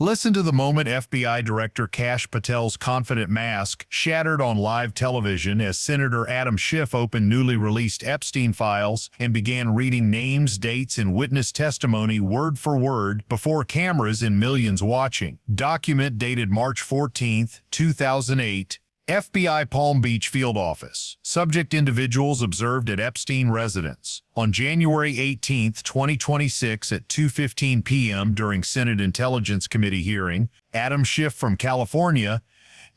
Listen to the moment FBI Director Kash Patel's confident mask shattered on live television as Senator Adam Schiff opened newly released Epstein files and began reading names, dates, and witness testimony word for word before cameras and millions watching. Document dated March 14, 2008. FBI Palm Beach Field Office. Subject individuals observed at Epstein residence. On January 18, 2026 at 2:15 p.m. during Senate Intelligence Committee hearing, Adam Schiff from California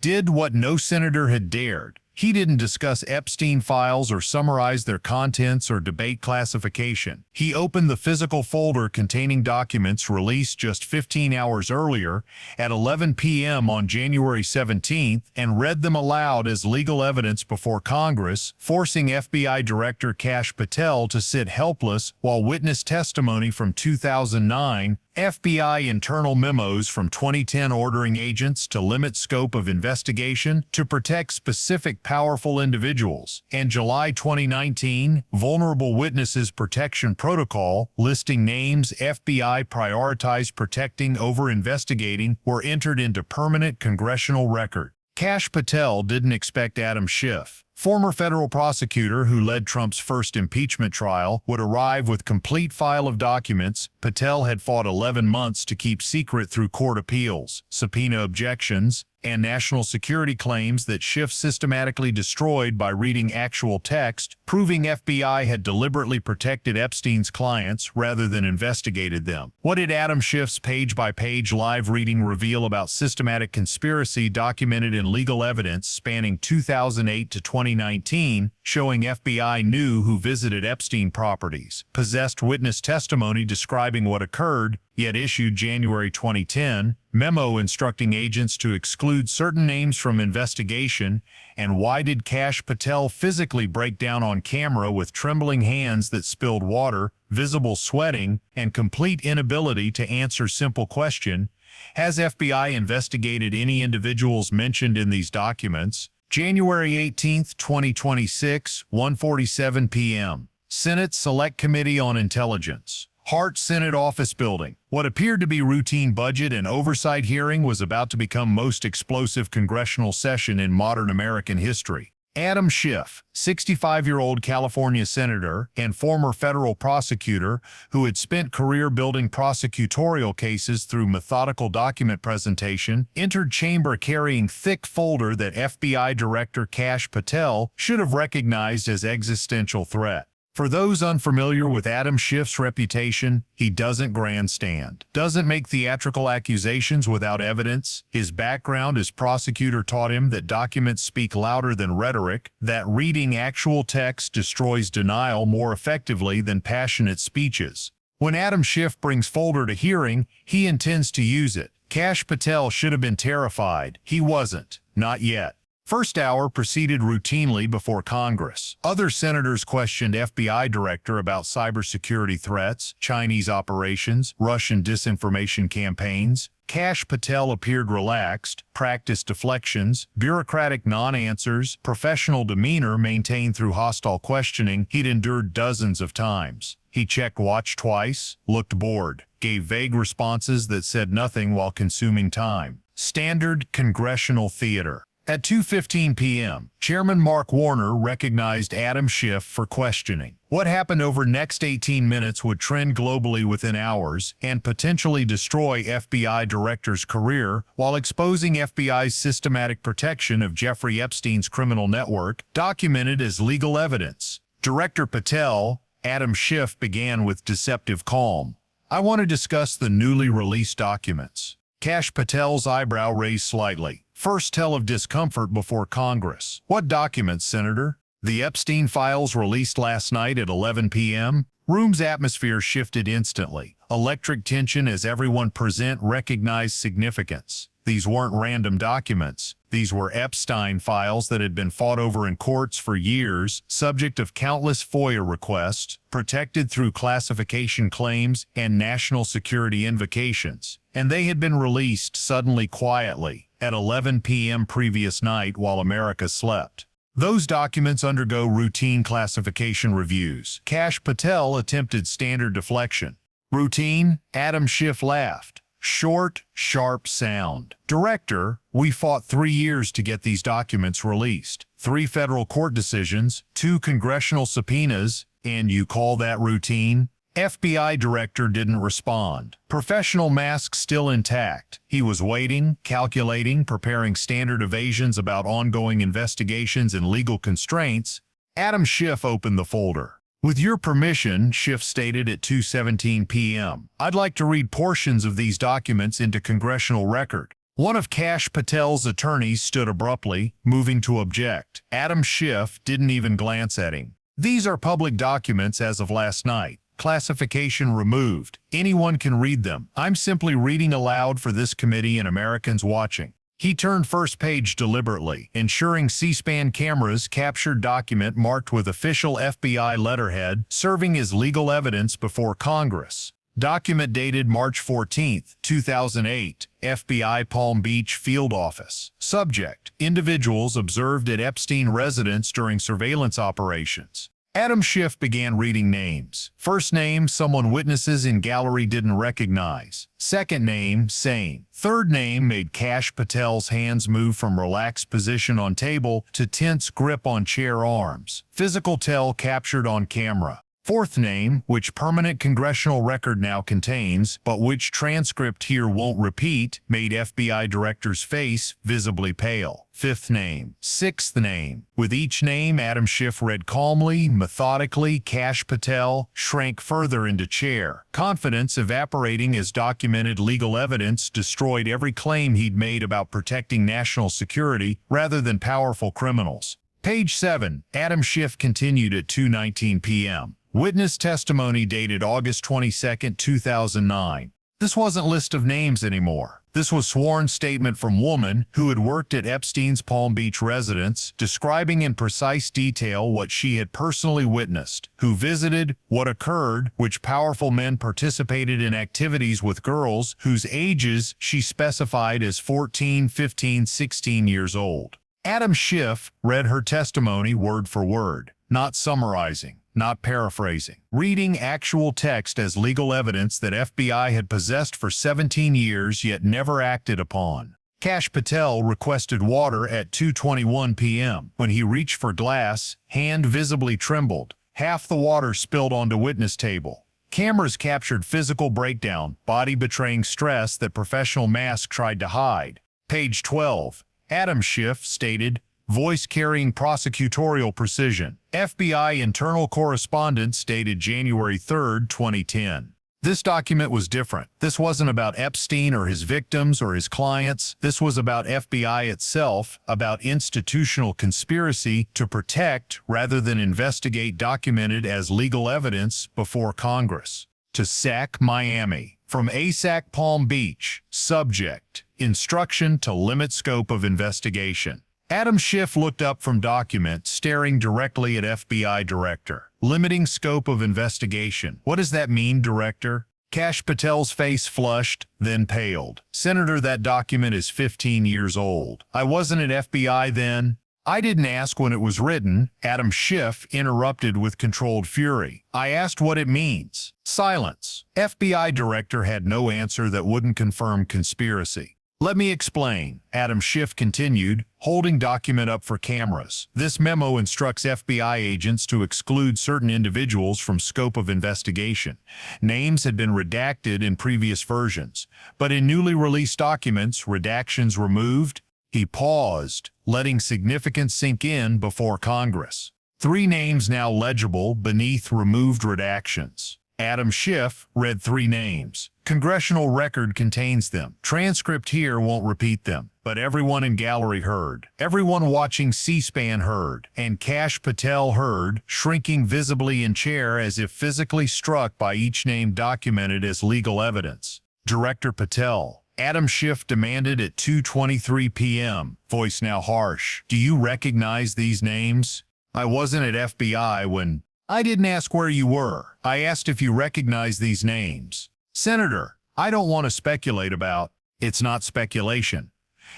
did what no senator had dared. He didn't discuss Epstein files or summarize their contents or debate classification. He opened the physical folder containing documents released just 15 hours earlier at 11 p.m. on January 17th and read them aloud as legal evidence before Congress, forcing FBI Director Kash Patel to sit helpless while witness testimony from 2009, FBI internal memos from 2010 ordering agents to limit scope of investigation to protect specific powerful individuals, and July 2019 Vulnerable Witnesses Protection Protocol listing names FBI prioritized protecting over investigating were entered into permanent congressional record. Kash Patel didn't expect Adam Schiff, former federal prosecutor who led Trump's first impeachment trial, would arrive with complete file of documents Patel had fought 11 months to keep secret through court appeals, subpoena objections, and national security claims that Schiff systematically destroyed by reading actual text, proving FBI had deliberately protected Epstein's clients rather than investigated them. What did Adam Schiff's page-by-page live reading reveal about systematic conspiracy documented in legal evidence spanning 2008 to 2019, showing FBI knew who visited Epstein properties, possessed witness testimony describing what occurred, yet issued January 2010, memo instructing agents to exclude certain names from investigation, and why did Kash Patel physically break down on camera with trembling hands that spilled water, visible sweating, and complete inability to answer simple question, has FBI investigated any individuals mentioned in these documents? January 18, 2026, 1:47 p.m. Senate Select Committee on Intelligence. Hart Senate Office Building. What appeared to be routine budget and oversight hearing was about to become most explosive congressional session in modern American history. Adam Schiff, 65-year-old California senator and former federal prosecutor who had spent career building prosecutorial cases through methodical document presentation, entered chamber carrying thick folder that FBI Director Kash Patel should have recognized as existential threat. For those unfamiliar with Adam Schiff's reputation, he doesn't grandstand, doesn't make theatrical accusations without evidence. His background as prosecutor taught him that documents speak louder than rhetoric, that reading actual text destroys denial more effectively than passionate speeches. When Adam Schiff brings folder to hearing, he intends to use it. Kash Patel should have been terrified. He wasn't. Not yet. First hour proceeded routinely before Congress. Other senators questioned FBI director about cybersecurity threats, Chinese operations, Russian disinformation campaigns. Kash Patel appeared relaxed, practiced deflections, bureaucratic non-answers, professional demeanor maintained through hostile questioning he'd endured dozens of times. He checked watch twice, looked bored, gave vague responses that said nothing while consuming time. Standard congressional theater. At 2:15 p.m., Chairman Mark Warner recognized Adam Schiff for questioning. What happened over next 18 minutes would trend globally within hours and potentially destroy FBI director's career while exposing FBI's systematic protection of Jeffrey Epstein's criminal network, documented as legal evidence. Director Patel, Adam Schiff began with deceptive calm. I want to discuss the newly released documents. Kash Patel's eyebrow raised slightly. First tell of discomfort before Congress. What documents, Senator? The Epstein files released last night at 11 p.m. Room's atmosphere shifted instantly. Electric tension as everyone present recognized significance. These weren't random documents. These were Epstein files that had been fought over in courts for years, subject of countless FOIA requests, protected through classification claims and national security invocations. And they had been released suddenly quietly at 11 p.m. previous night while America slept. Those documents undergo routine classification reviews. Kash Patel attempted standard deflection. Routine? Adam Schiff laughed. Short, sharp sound. Director, we fought 3 years to get these documents released. 3 federal court decisions, 2 congressional subpoenas, and you call that routine? FBI director didn't respond. Professional mask still intact. He was waiting, calculating, preparing standard evasions about ongoing investigations and legal constraints. Adam Schiff opened the folder. With your permission, Schiff stated at 2:17 p.m., I'd like to read portions of these documents into congressional record. One of Kash Patel's attorneys stood abruptly, moving to object. Adam Schiff didn't even glance at him. These are public documents as of last night. Classification removed. Anyone can read them. I'm simply reading aloud for this committee and Americans watching. He turned first page deliberately, ensuring C-SPAN cameras captured document marked with official FBI letterhead, serving as legal evidence before Congress. Document dated March 14, 2008, FBI Palm Beach Field Office. Subject: individuals observed at Epstein residence during surveillance operations. Adam Schiff began reading names. First name, someone witnesses in gallery didn't recognize. Second name, same. Third name made Kash Patel's hands move from relaxed position on table to tense grip on chair arms. Physical tell captured on camera. Fourth name, which permanent congressional record now contains, but which transcript here won't repeat, made FBI director's face visibly pale. Fifth name. Sixth name. With each name, Adam Schiff read calmly, methodically. Kash Patel shrank further into chair. Confidence evaporating as documented legal evidence destroyed every claim he'd made about protecting national security rather than powerful criminals. Page 7. Adam Schiff continued at 2:19 p.m. Witness testimony dated August 22, 2009. This wasn't list of names anymore. This was sworn statement from woman who had worked at Epstein's Palm Beach residence, describing in precise detail what she had personally witnessed, who visited, what occurred, which powerful men participated in activities with girls whose ages she specified as 14, 15, 16 years old. Adam Schiff read her testimony word for word, not summarizing, not paraphrasing, reading actual text as legal evidence that FBI had possessed for 17 years yet never acted upon. Kash Patel requested water at 2:21 p.m. When he reached for glass, hand visibly trembled. Half the water spilled onto witness table. Cameras captured physical breakdown, body betraying stress that professional mask tried to hide. Page 12. Adam Schiff stated, voice carrying prosecutorial precision. FBI internal correspondence dated January 3, 2010. This document was different. This wasn't about Epstein or his victims or his clients. This was about FBI itself, about institutional conspiracy to protect rather than investigate, documented as legal evidence before Congress. To SAC Miami. From ASAC Palm Beach. Subject: instruction to limit scope of investigation. Adam Schiff looked up from document, staring directly at FBI director. Limiting scope of investigation. What does that mean, director? Kash Patel's face flushed, then paled. Senator, that document is 15 years old. I wasn't at FBI then. I didn't ask when it was written, Adam Schiff interrupted with controlled fury. I asked what it means. Silence. FBI director had no answer that wouldn't confirm conspiracy. Let me explain, Adam Schiff continued, holding document up for cameras. This memo instructs FBI agents to exclude certain individuals from scope of investigation. Names had been redacted in previous versions, but in newly released documents, redactions removed. He paused, letting significance sink in before Congress. 3 names now legible beneath removed redactions. Adam Schiff read 3 names. Congressional record contains them. Transcript here won't repeat them, but everyone in gallery heard. Everyone watching C-SPAN heard, and Kash Patel heard, shrinking visibly in chair as if physically struck by each name documented as legal evidence. Director Patel. Adam Schiff demanded at 2:23 p.m., voice now harsh. Do you recognize these names? I wasn't at FBI when... I didn't ask where you were. I asked if you recognize these names. Senator, I don't want to speculate about... It's not speculation.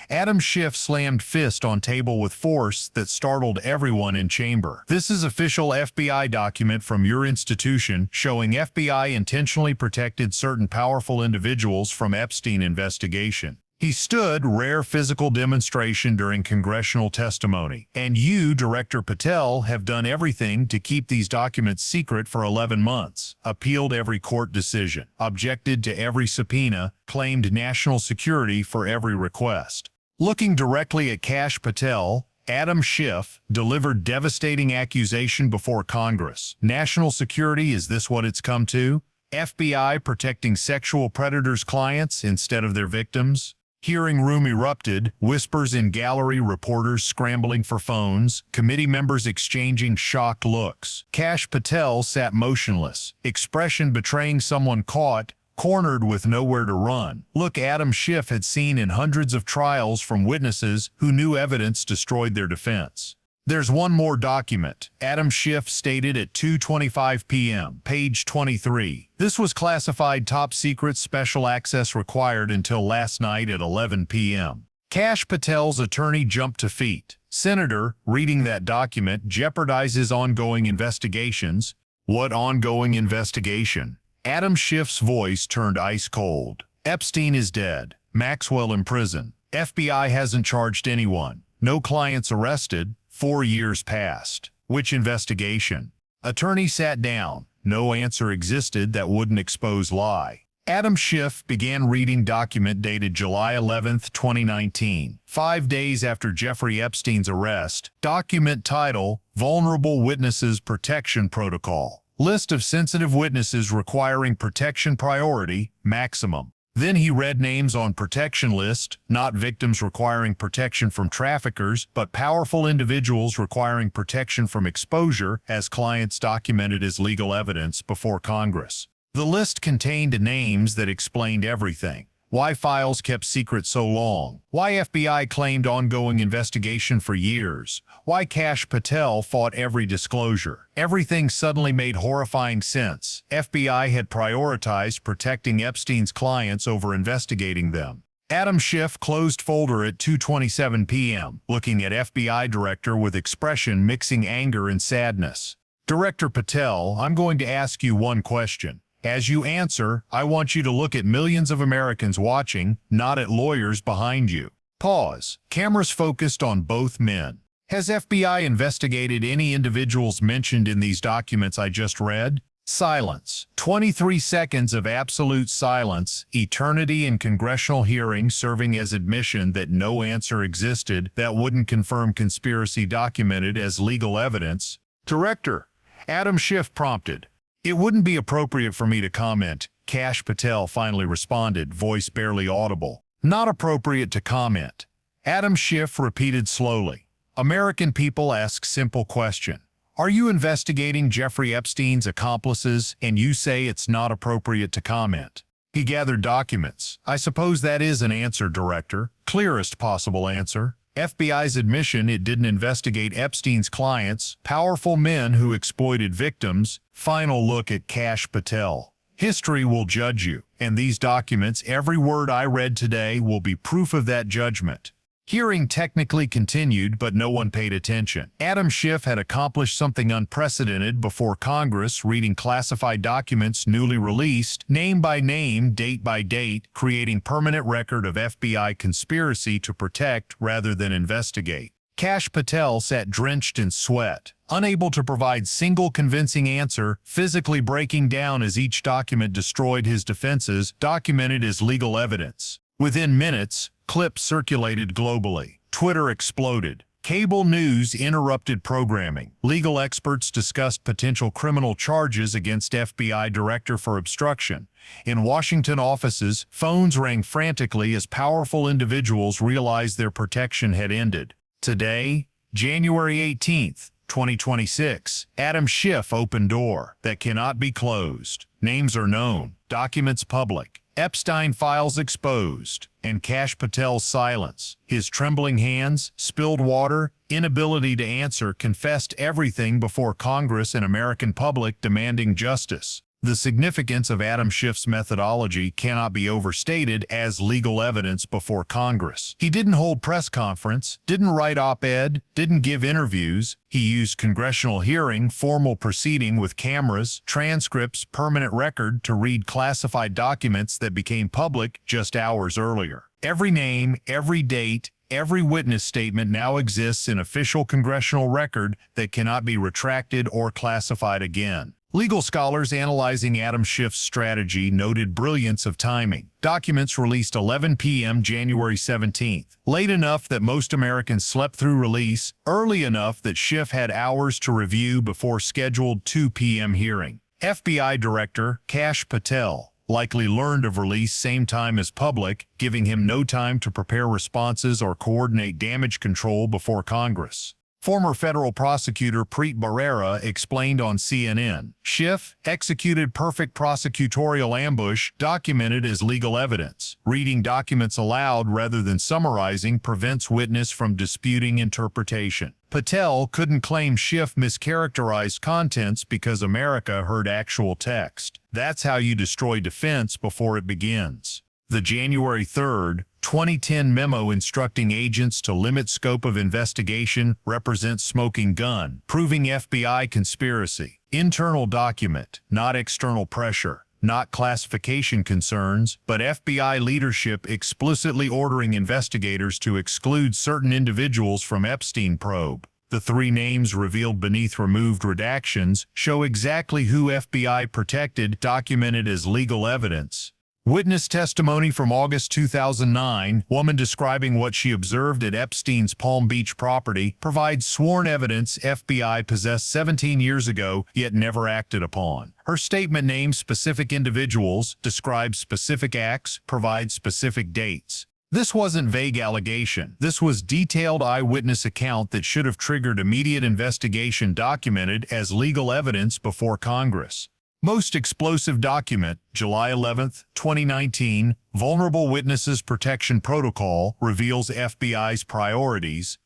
Adam Schiff slammed fist on table with force that startled everyone in chamber. "This is official FBI document from your institution showing FBI intentionally protected certain powerful individuals from Epstein investigation." He stood, rare physical demonstration during congressional testimony. "And you, Director Patel, have done everything to keep these documents secret for 11 months, appealed every court decision, objected to every subpoena, claimed national security for every request." Looking directly at Kash Patel, Adam Schiff delivered devastating accusation before Congress. National security, is this what it's come to? FBI protecting sexual predators' clients instead of their victims? Hearing room erupted, whispers in gallery, reporters scrambling for phones, committee members exchanging shocked looks. Kash Patel sat motionless, expression betraying someone caught, cornered with nowhere to run. Look Adam Schiff had seen in hundreds of trials from witnesses who knew evidence destroyed their defense. "There's one more document," Adam Schiff stated at 2:25 p.m., page 23. "This was classified top secret, special access required until last night at 11 p.m. Kash Patel's attorney jumped to feet. "Senator, reading that document jeopardizes ongoing investigations." "What ongoing investigation?" Adam Schiff's voice turned ice cold. "Epstein is dead. Maxwell in prison. FBI hasn't charged anyone. No clients arrested. 4 years passed. Which investigation?" Attorney sat down. No answer existed that wouldn't expose lie. Adam Schiff began reading document dated July 11, 2019, 5 days after Jeffrey Epstein's arrest. Document title, Vulnerable Witnesses Protection Protocol. List of sensitive witnesses requiring protection priority, maximum. Then he read names on protection list, not victims requiring protection from traffickers, but powerful individuals requiring protection from exposure as clients documented as legal evidence before Congress. The list contained names that explained everything. Why files kept secret so long? Why FBI claimed ongoing investigation for years? Why Kash Patel fought every disclosure? Everything suddenly made horrifying sense. FBI had prioritized protecting Epstein's clients over investigating them. Adam Schiff closed folder at 2:27 p.m., looking at FBI director with expression mixing anger and sadness. "Director Patel, I'm going to ask you one question. As you answer, I want you to look at millions of Americans watching, not at lawyers behind you." Pause. Cameras focused on both men. "Has FBI investigated any individuals mentioned in these documents I just read?" Silence. 23 seconds of absolute silence, eternity in congressional hearing serving as admission that no answer existed that wouldn't confirm conspiracy documented as legal evidence. "Director," Adam Schiff prompted. "It wouldn't be appropriate for me to comment," Kash Patel finally responded, voice barely audible. "Not appropriate to comment." Adam Schiff repeated slowly. "American people ask simple question. Are you investigating Jeffrey Epstein's accomplices and you say it's not appropriate to comment?" He gathered documents. "I suppose that is an answer, Director. Clearest possible answer. FBI's admission it didn't investigate Epstein's clients, powerful men who exploited victims." Final look at Kash Patel. "History will judge you, and these documents, every word I read today, will be proof of that judgment." Hearing technically continued, but no one paid attention. Adam Schiff had accomplished something unprecedented before Congress, reading classified documents newly released, name by name, date by date, creating permanent record of FBI conspiracy to protect rather than investigate. Kash Patel sat drenched in sweat, unable to provide single convincing answer, physically breaking down as each document destroyed his defenses, documented as legal evidence. Within minutes, clips circulated globally. Twitter exploded. Cable news interrupted programming. Legal experts discussed potential criminal charges against FBI director for obstruction. In Washington offices, phones rang frantically as powerful individuals realized their protection had ended. Today, January 18th, 2026, Adam Schiff open door that cannot be closed. Names are known, documents public. Epstein files exposed, and Kash Patel's silence, his trembling hands, spilled water, inability to answer, confessed everything before Congress and American public demanding justice. The significance of Adam Schiff's methodology cannot be overstated as legal evidence before Congress. He didn't hold press conference, didn't write op-ed, didn't give interviews. He used congressional hearing, formal proceeding with cameras, transcripts, permanent record to read classified documents that became public just hours earlier. Every name, every date, every witness statement now exists in official congressional record that cannot be retracted or classified again. Legal scholars analyzing Adam Schiff's strategy noted brilliance of timing. Documents released 11 p.m. January 17th, late enough that most Americans slept through release, early enough that Schiff had hours to review before scheduled 2 p.m. hearing. FBI Director Kash Patel likely learned of release same time as public, giving him no time to prepare responses or coordinate damage control before Congress. Former federal prosecutor Preet Bharara explained on CNN, Schiff executed perfect prosecutorial ambush documented as legal evidence. Reading documents aloud rather than summarizing prevents witness from disputing interpretation. Patel couldn't claim Schiff mischaracterized contents because America heard actual text. That's how you destroy defense before it begins. The January 3, 2010 memo instructing agents to limit scope of investigation represents smoking gun, proving FBI conspiracy. Internal document, not external pressure, not classification concerns, but FBI leadership explicitly ordering investigators to exclude certain individuals from Epstein probe. The 3 names revealed beneath removed redactions show exactly who FBI protected, documented as legal evidence. Witness testimony from August 2009, woman describing what she observed at Epstein's Palm Beach property, provides sworn evidence FBI possessed 17 years ago yet never acted upon. Her statement names specific individuals, describes specific acts, provides specific dates. This wasn't vague allegation. This was detailed eyewitness account that should have triggered immediate investigation documented as legal evidence before Congress. Most explosive document, July 11, 2019, Vulnerable Witnesses Protection Protocol reveals FBI's priorities.